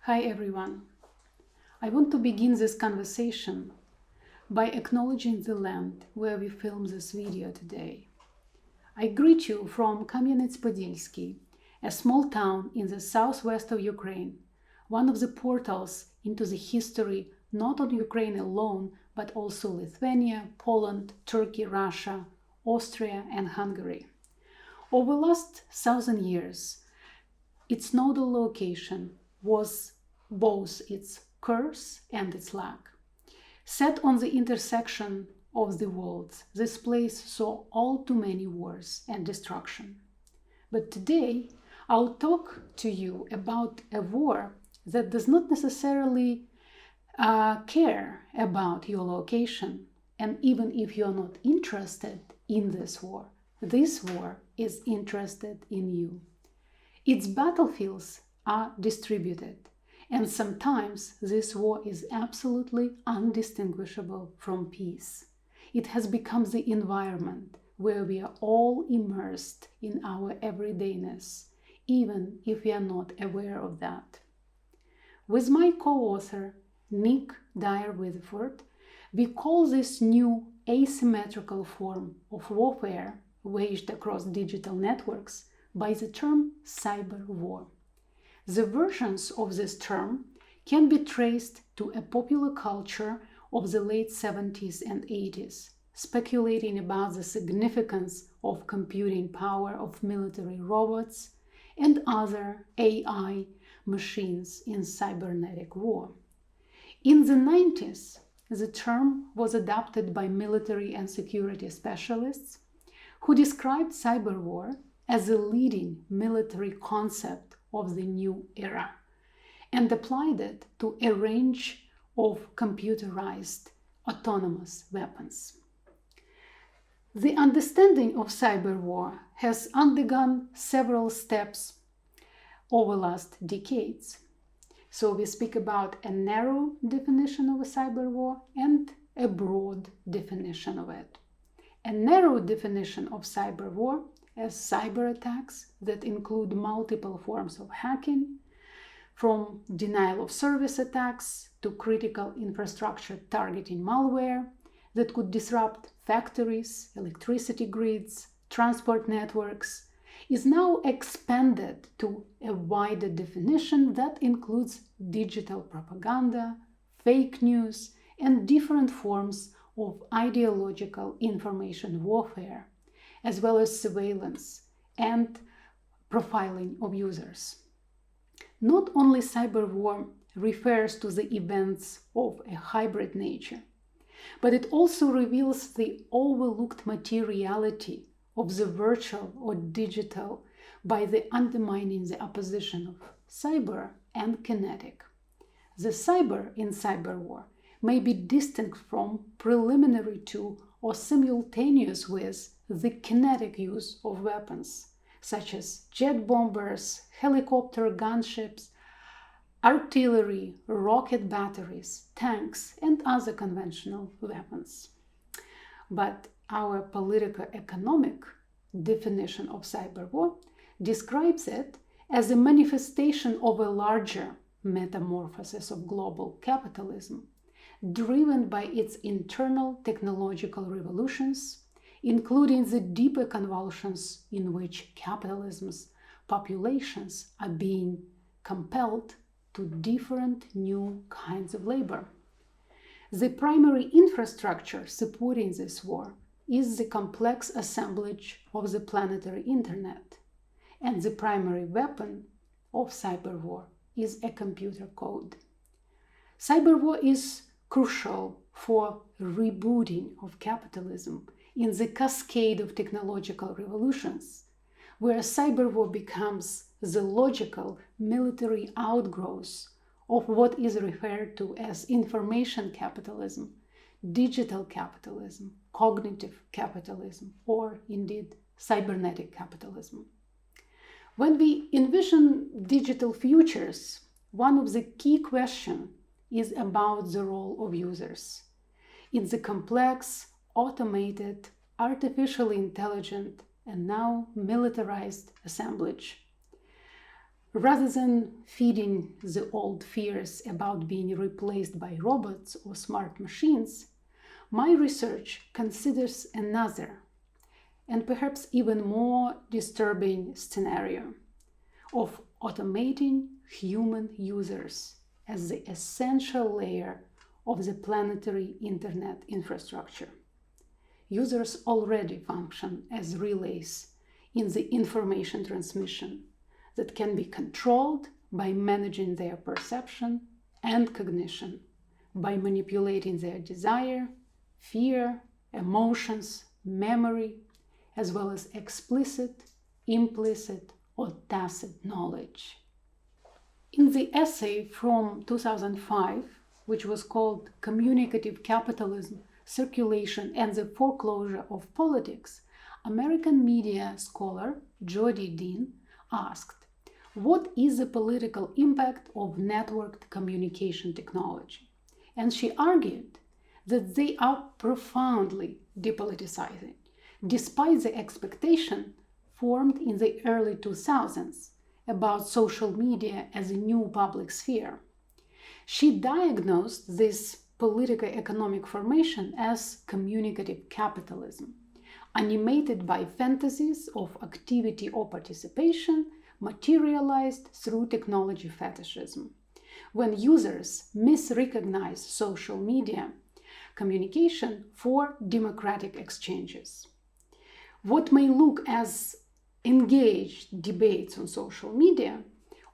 Hi everyone. I want to begin this conversation by acknowledging the land where we film this video today. I greet you from Kamyanets-Podilsky, a small town in the southwest of Ukraine, one of the portals into the history not of Ukraine alone, but also Lithuania, Poland, Turkey, Russia, Austria, and Hungary. Over the last 1,000 years, its nodal location was both its curse and its luck. Set on the intersection of the worlds, this place saw all too many wars and destruction. But today, I'll talk to you about a war that does not necessarily care about your location, and even if you're not interested in this war is interested in you. Its battlefields are distributed, and sometimes this war is absolutely undistinguishable from peace. It has become the environment where we are all immersed in our everydayness, even if we are not aware of that. With my co-author, Nick Dyer-Witheford, we call this new asymmetrical form of warfare waged across digital networks by the term cyber war. The versions of this term can be traced to a popular culture of the late 70s and 80s, speculating about the significance of computing power of military robots and other AI machines in cybernetic war. In the 90s, the term was adopted by military and security specialists who described cyber war as a leading military concept of the new era and applied it to a range of computerized autonomous weapons. The understanding of cyber war has undergone several steps over the last decades. So we speak about a narrow definition of a cyber war and a broad definition of it. A narrow definition of cyber war as cyber attacks that include multiple forms of hacking, from denial of service attacks to critical infrastructure targeting malware that could disrupt factories, electricity grids, transport networks, is now expanded to a wider definition that includes digital propaganda, fake news, and different forms of ideological information warfare, as well as surveillance and profiling of users. Not only cyber war refers to the events of a hybrid nature, but it also reveals the overlooked materiality of the virtual or digital by the undermining the opposition of cyber and kinetic. The cyber in cyber war may be distinct from, preliminary to, or simultaneous with the kinetic use of weapons, such as jet bombers, helicopter gunships, artillery, rocket batteries, tanks, and other conventional weapons. But our politico-economic definition of cyber war describes it as a manifestation of a larger metamorphosis of global capitalism, driven by its internal technological revolutions, including the deeper convulsions in which capitalism's populations are being compelled to different new kinds of labor. The primary infrastructure supporting this war is the complex assemblage of the planetary internet, and the primary weapon of cyber war is a computer code. Cyber war is crucial for rebooting of capitalism in the cascade of technological revolutions, where cyber war becomes the logical military outgrowth of what is referred to as information capitalism, digital capitalism, cognitive capitalism, or indeed cybernetic capitalism. When we envision digital futures, one of the key questions is about the role of users in the complex, automated, artificially intelligent, and now militarized assemblage. Rather than feeding the old fears about being replaced by robots or smart machines, my research considers another and perhaps even more disturbing scenario of automating human users as the essential layer of the planetary internet infrastructure. Users already function as relays in the information transmission that can be controlled by managing their perception and cognition, by manipulating their desire, fear, emotions, memory, as well as explicit, implicit, or tacit knowledge. In the essay from 2005, which was called Communicative Capitalism, Circulation and the Foreclosure of Politics, American media scholar Jodi Dean asked, what is the political impact of networked communication technology? And she argued that they are profoundly depoliticizing, despite the expectation formed in the early 2000s about social media as a new public sphere. She diagnosed this politico-economic formation as communicative capitalism, animated by fantasies of activity or participation materialized through technology fetishism, when users misrecognize social media communication for democratic exchanges. What may look as engaged debates on social media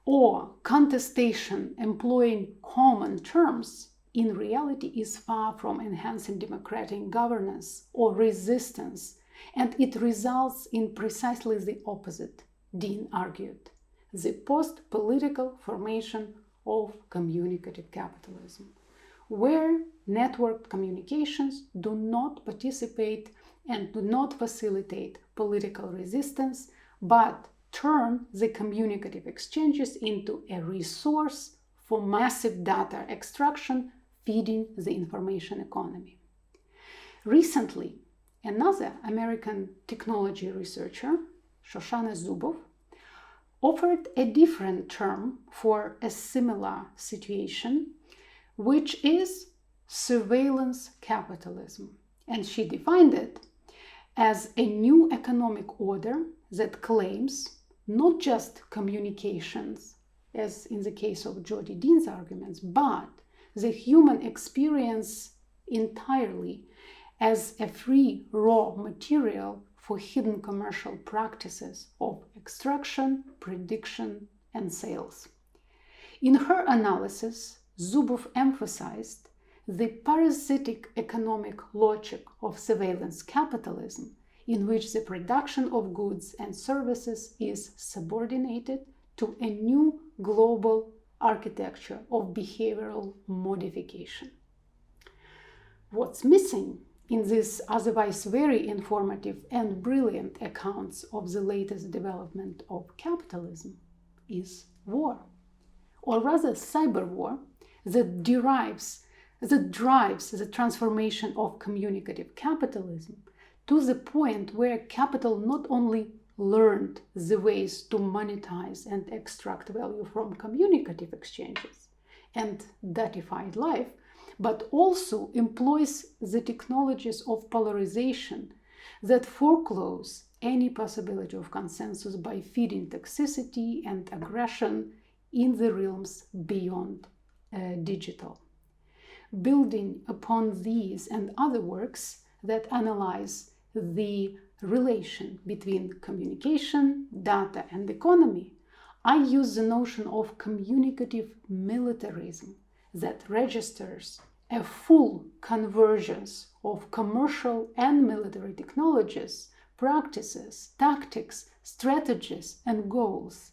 or contestation employing common terms in reality is far from enhancing democratic governance or resistance, and it results in precisely the opposite, Dean argued, the post-political formation of communicative capitalism, where networked communications do not participate and do not facilitate political resistance, but turn the communicative exchanges into a resource for massive data extraction feeding the information economy. Recently, another American technology researcher, Shoshana Zuboff, offered a different term for a similar situation, which is surveillance capitalism. And she defined it as a new economic order that claims not just communications, as in the case of Jodi Dean's arguments, but the human experience entirely as a free raw material for hidden commercial practices of extraction, prediction, and sales. In her analysis, Zuboff emphasized the parasitic economic logic of surveillance capitalism, in which the production of goods and services is subordinated to a new global architecture of behavioral modification. What's missing in these otherwise very informative and brilliant accounts of the latest development of capitalism is war, or rather cyber war, that drives the transformation of communicative capitalism to the point where capital not only learned the ways to monetize and extract value from communicative exchanges and datified life, but also employs the technologies of polarization that foreclose any possibility of consensus by feeding toxicity and aggression in the realms beyond digital. Building upon these and other works that analyze the relation between communication, data, and economy, I use the notion of communicative militarism that registers a full convergence of commercial and military technologies, practices, tactics, strategies, and goals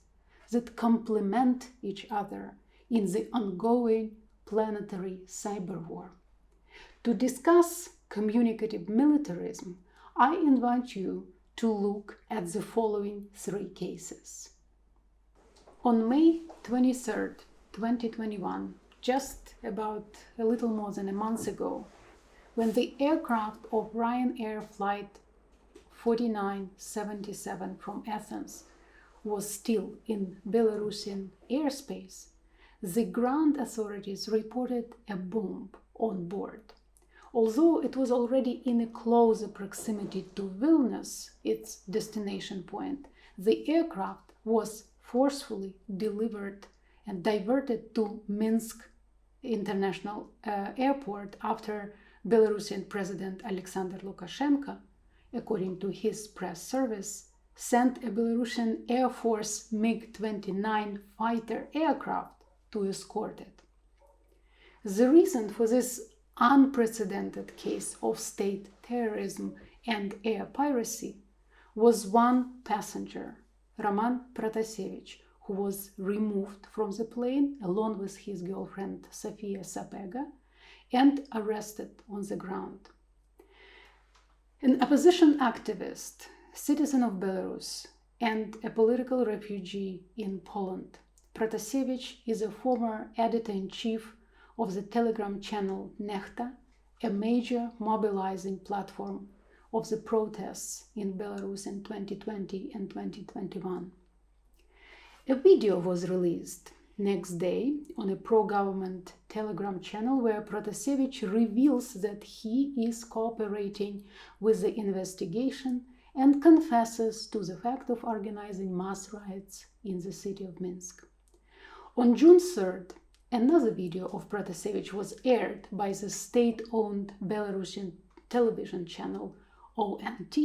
that complement each other in the ongoing planetary cyber war. To discuss communicative militarism, I invite you to look at the following three cases. On May 23rd, 2021, just about a little more than a month ago, when the aircraft of Ryanair flight 4977 from Athens was still in Belarusian airspace, the ground authorities reported a bomb on board. Although it was already in a closer proximity to Vilnius, its destination point, the aircraft was forcefully delivered and diverted to Minsk International Airport after Belarusian President Alexander Lukashenko, according to his press service, sent a Belarusian Air Force MiG-29 fighter aircraft to escort it. The reason for this unprecedented case of state terrorism and air piracy was one passenger, Roman Protasevich, who was removed from the plane along with his girlfriend Sofia Sapega and arrested on the ground. An opposition activist, citizen of Belarus, and a political refugee in Poland, Protasevich is a former editor-in-chief of the Telegram channel Nechta, a major mobilizing platform of the protests in Belarus in 2020 and 2021. A video was released next day on a pro-government Telegram channel where Protasevich reveals that he is cooperating with the investigation and confesses to the fact of organizing mass riots in the city of Minsk. On June 3rd, another video of Protasevich was aired by the state-owned Belarusian television channel ONT,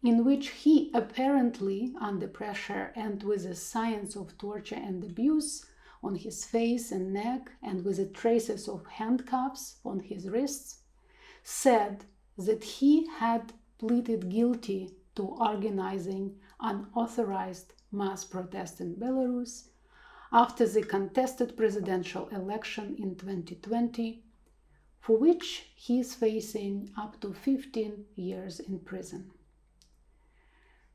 in which he, apparently under pressure and with the signs of torture and abuse on his face and neck and with the traces of handcuffs on his wrists, said that he had pleaded guilty to organizing unauthorized mass protest in Belarus after the contested presidential election in 2020, for which he is facing up to 15 years in prison.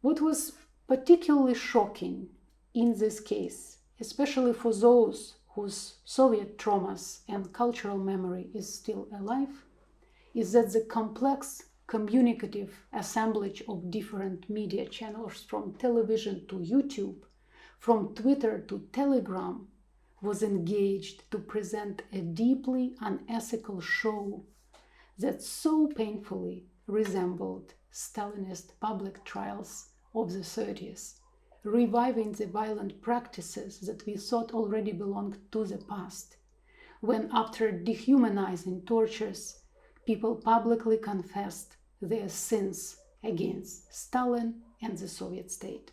What was particularly shocking in this case, especially for those whose Soviet traumas and cultural memory is still alive, is that the complex communicative assemblage of different media channels from television to YouTube, from Twitter to Telegram, was engaged to present a deeply unethical show that so painfully resembled Stalinist public trials of the 30s, reviving the violent practices that we thought already belonged to the past, when after dehumanizing tortures, people publicly confessed their sins against Stalin and the Soviet state.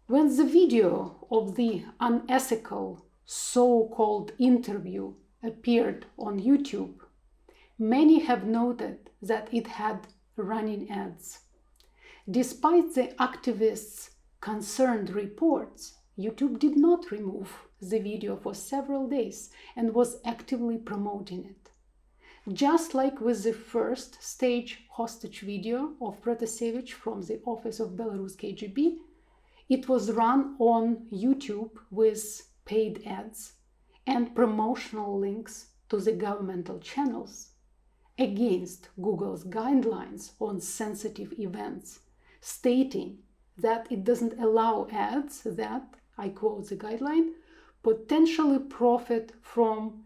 When the video of the unethical so-called interview appeared on YouTube, many have noted that it had running ads. Despite the activists' concerned reports, YouTube did not remove the video for several days and was actively promoting it. Just like with the first stage hostage video of Protasevich from the office of Belarus KGB, it was run on YouTube with paid ads and promotional links to the governmental channels against Google's guidelines on sensitive events, stating that it doesn't allow ads that, I quote the guideline, potentially profit from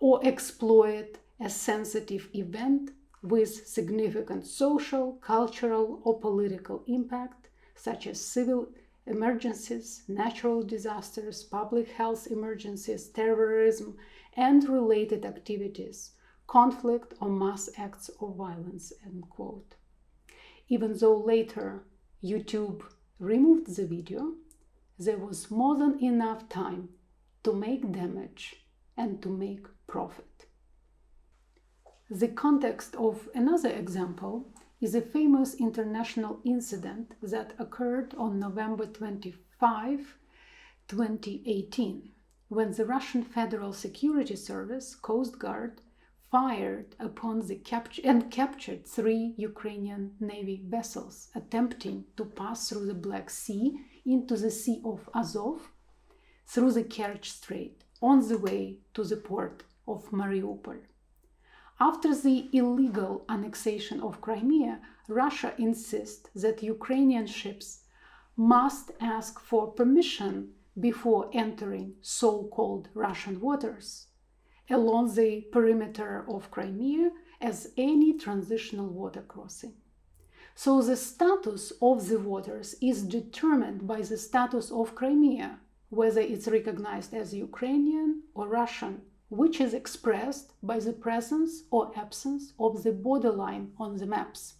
or exploit a sensitive event with significant social, cultural, or political impact, such as civil emergencies, natural disasters, public health emergencies, terrorism, and related activities, conflict or mass acts of violence, end quote. Even though later YouTube removed the video, there was more than enough time to make damage and to make profit. The context of another example is a famous international incident that occurred on November 25, 2018, when the Russian Federal Security Service, Coast Guard, fired upon the captured 3 Ukrainian Navy vessels attempting to pass through the Black Sea into the Sea of Azov through the Kerch Strait on the way to the port of Mariupol. After the illegal annexation of Crimea, Russia insists that Ukrainian ships must ask for permission before entering so-called Russian waters along the perimeter of Crimea as any transitional water crossing. So the status of the waters is determined by the status of Crimea, whether it's recognized as Ukrainian or Russian, which is expressed by the presence or absence of the borderline on the maps.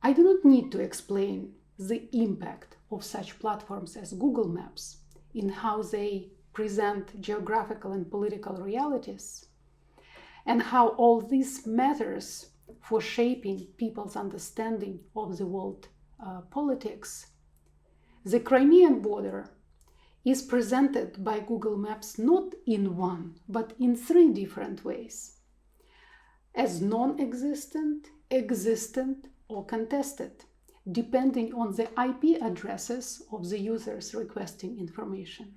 I do not need to explain the impact of such platforms as Google Maps in how they present geographical and political realities, and how all this matters for shaping people's understanding of the world politics. The Crimean border is presented by Google Maps not in one, but in three different ways: as non-existent, existent, or contested, depending on the IP addresses of the users requesting information.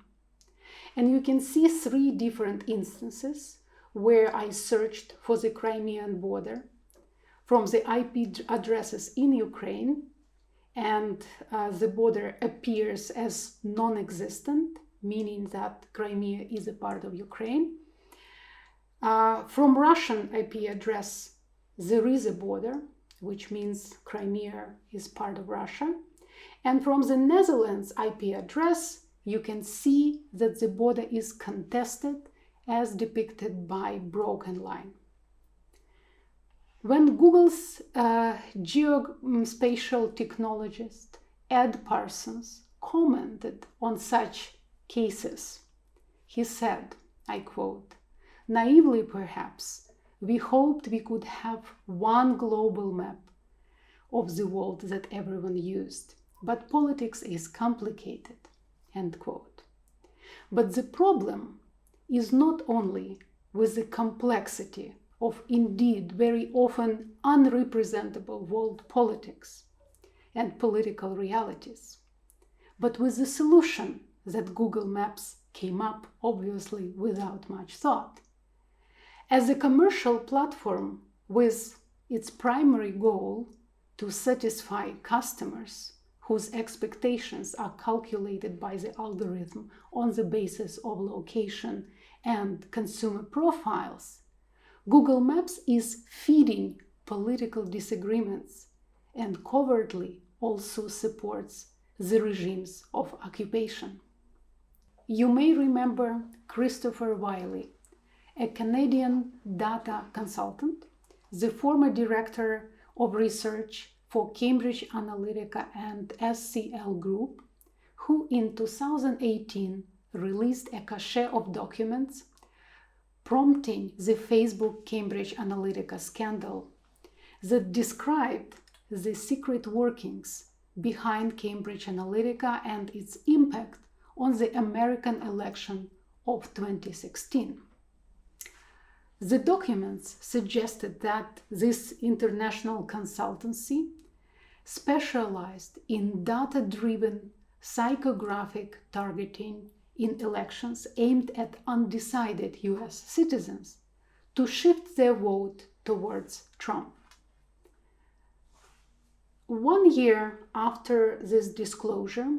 And you can see three different instances where I searched for the Crimean border from the IP addresses in Ukraine, and the border appears as non-existent, meaning that Crimea is a part of Ukraine. From Russian IP address, there is a border, which means Crimea is part of Russia. And from the Netherlands IP address, you can see that the border is contested as depicted by broken line. When Google's geospatial technologist Ed Parsons commented on such cases, he said, I quote, "Naively perhaps, we hoped we could have one global map of the world that everyone used, but politics is complicated," end quote. But the problem is not only with the complexity of indeed very often unrepresentable world politics and political realities, but with the solution that Google Maps came up obviously without much thought. As a commercial platform with its primary goal to satisfy customers whose expectations are calculated by the algorithm on the basis of location and consumer profiles, Google Maps is feeding political disagreements and covertly also supports the regimes of occupation. You may remember Christopher Wiley, a Canadian data consultant, the former director of research for Cambridge Analytica and SCL Group, who in 2018 released a cache of documents prompting the Facebook Cambridge Analytica scandal that described the secret workings behind Cambridge Analytica and its impact on the American election of 2016. The documents suggested that this international consultancy specialized in data-driven psychographic targeting in elections aimed at undecided US citizens to shift their vote towards Trump. 1 year after this disclosure,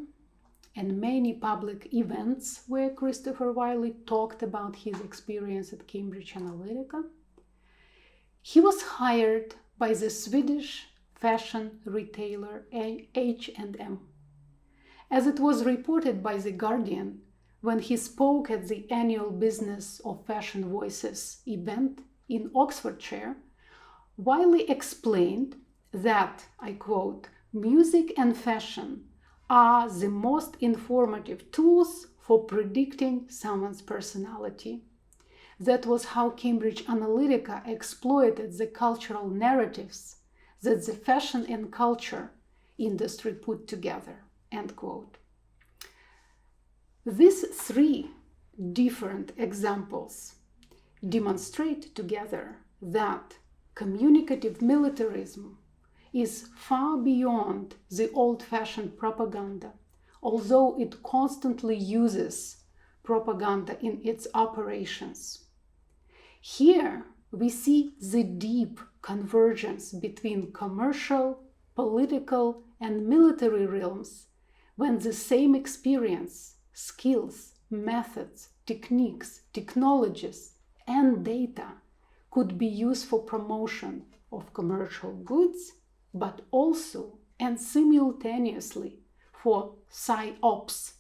and many public events where Christopher Wiley talked about his experience at Cambridge Analytica, he was hired by the Swedish fashion retailer H&M. As it was reported by The Guardian, when he spoke at the annual Business of Fashion Voices event in Oxfordshire, Wiley explained that, I quote, "Music and fashion are the most informative tools for predicting someone's personality. That was how Cambridge Analytica exploited the cultural narratives that the fashion and culture industry put together," end quote. These three different examples demonstrate together that communicative militarism is far beyond the old-fashioned propaganda, although it constantly uses propaganda in its operations. Here we see the deep convergence between commercial political, and military realms when the same experience, skills, methods, techniques, technologies, and data could be used for promotion of commercial goods, but also and simultaneously for PSYOPs,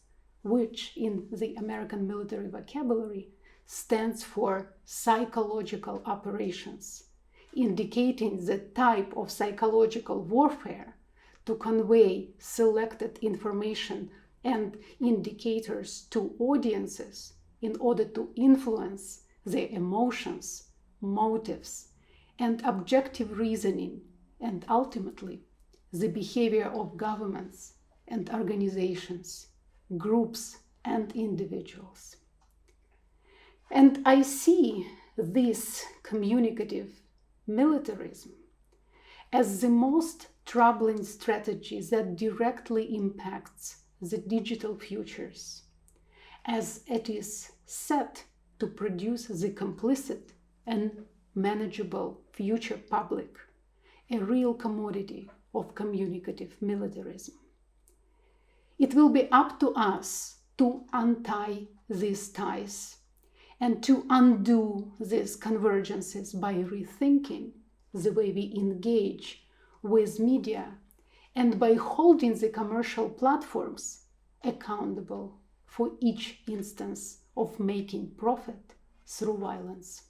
which in the American military vocabulary stands for psychological operations, indicating the type of psychological warfare to convey selected information and indicators to audiences in order to influence their emotions, motives, and objective reasoning, and ultimately the behavior of governments and organizations, groups, and individuals. And I see this communicative militarism as the most troubling strategy that directly impacts the digital futures, as it is set to produce the complicit and manageable future public, a real commodity of communicative militarism. It will be up to us to untie these ties and to undo these convergences by rethinking the way we engage with media and by holding the commercial platforms accountable for each instance of making profit through violence.